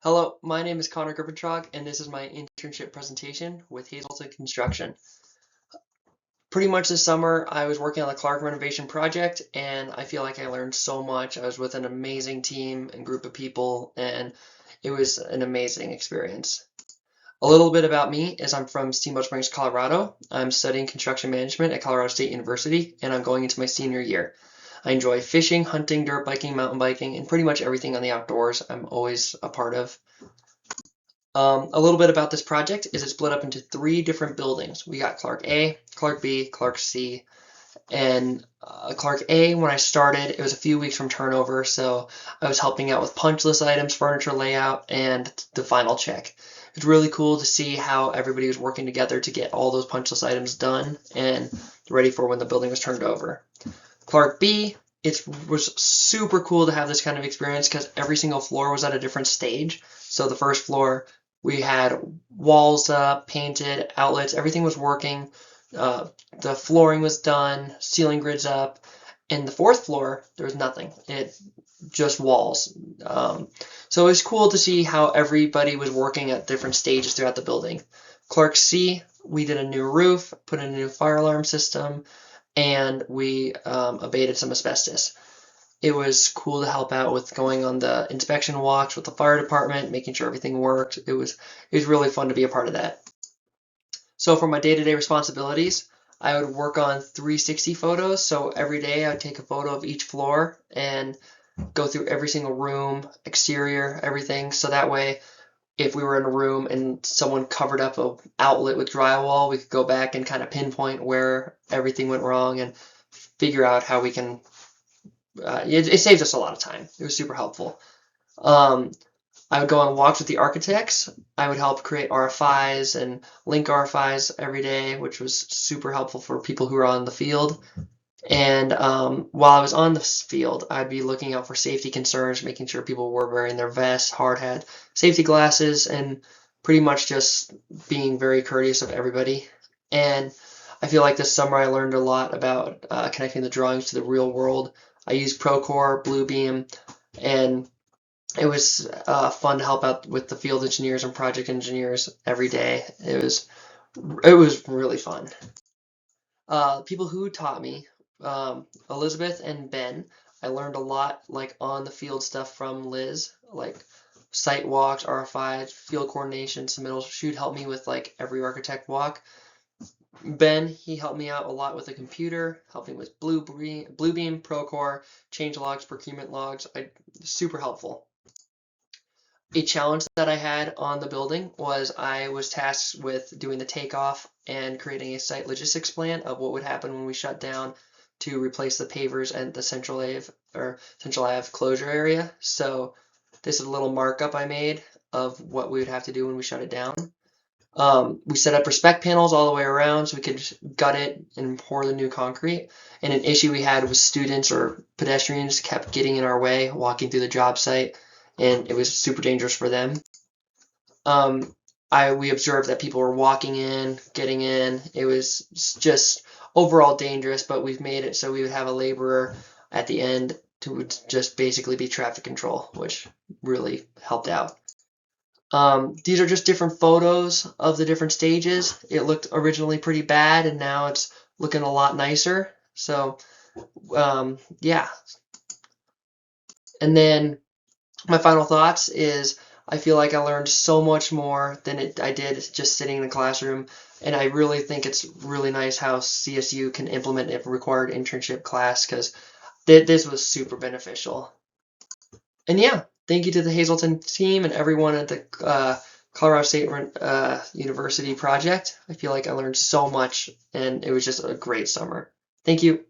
Hello, my name is Connor Griffintrog, and this is my internship presentation with Hazelton Construction. Pretty much this summer, I was working on the Clark renovation project, and I feel like I learned so much. I was with an amazing team and group of people, and it was an amazing experience. A little bit about me is I'm from Steamboat Springs, Colorado. I'm studying construction management at Colorado State University, and I'm going into my senior year. I enjoy fishing, hunting, dirt biking, mountain biking, and pretty much everything on the outdoors I'm always a part of. A little bit about this project is it's split up into three different buildings. We got Clark A, Clark B, Clark C, and Clark A, when I started, it was a few weeks from turnover, so I was helping out with punch list items, furniture layout, and the final check. It's really cool to see how everybody was working together to get all those punch list items done and ready for when the building was turned over. Clark B, it was super cool to have this kind of experience because every single floor was at a different stage. So the first floor, we had walls up, painted, outlets, everything was working. The flooring was done, ceiling grids up. And the fourth floor, there was nothing. It just walls. So it was cool to see how everybody was working at different stages throughout the building. Clark C, we did a new roof, put in a new fire alarm system, and we abated some asbestos. It was cool to help out with going on the inspection walks with the fire department, making sure everything worked. It was really fun to be a part of that. So for my day-to-day responsibilities, I would work on 360 photos. So every day I would take a photo of each floor and go through every single room, exterior, everything. So that way, if we were in a room and someone covered up an outlet with drywall, we could go back and kind of pinpoint where everything went wrong and figure out how we can. It saves us a lot of time. It was super helpful. I would go on walks with the architects. I would help create RFIs and link RFIs every day, which was super helpful for people who are on the field. And while I was on the field, I'd be looking out for safety concerns, making sure people were wearing their vests, hard hat, safety glasses, and pretty much just being very courteous of everybody. And I feel like this summer I learned a lot about connecting the drawings to the real world. I used Procore, Bluebeam, and it was fun to help out with the field engineers and project engineers every day. It was really fun. People who taught me, Elizabeth and Ben. I learned a lot like on the field stuff from Liz, like site walks, RFIs, field coordination, submittals. She'd help me with like every architect walk. Ben, he helped me out a lot with the computer, helping with Bluebeam, Procore, change logs, procurement logs. Super helpful. A challenge that I had on the building was I was tasked with doing the takeoff and creating a site logistics plan of what would happen when we shut down to replace the pavers and the Central Ave closure area. So this is a little markup I made of what we would have to do when we shut it down. We set up respect panels all the way around so we could gut it and pour the new concrete. And an issue we had was students or pedestrians kept getting in our way walking through the job site, and it was super dangerous for them. We observed that people were walking in, getting in. It was just overall dangerous, but we've made it so we would have a laborer at the end to just basically be traffic control, which really helped out. These are just different photos of the different stages. It looked originally pretty bad, and now it's looking a lot nicer. So, yeah. And then my final thoughts is I feel like I learned so much more than I did just sitting in a classroom, and I really think it's really nice how CSU can implement a required internship class because this was super beneficial. And yeah, thank you to the Hazelton team and everyone at the Colorado State University project. I feel like I learned so much, and it was just a great summer. Thank you.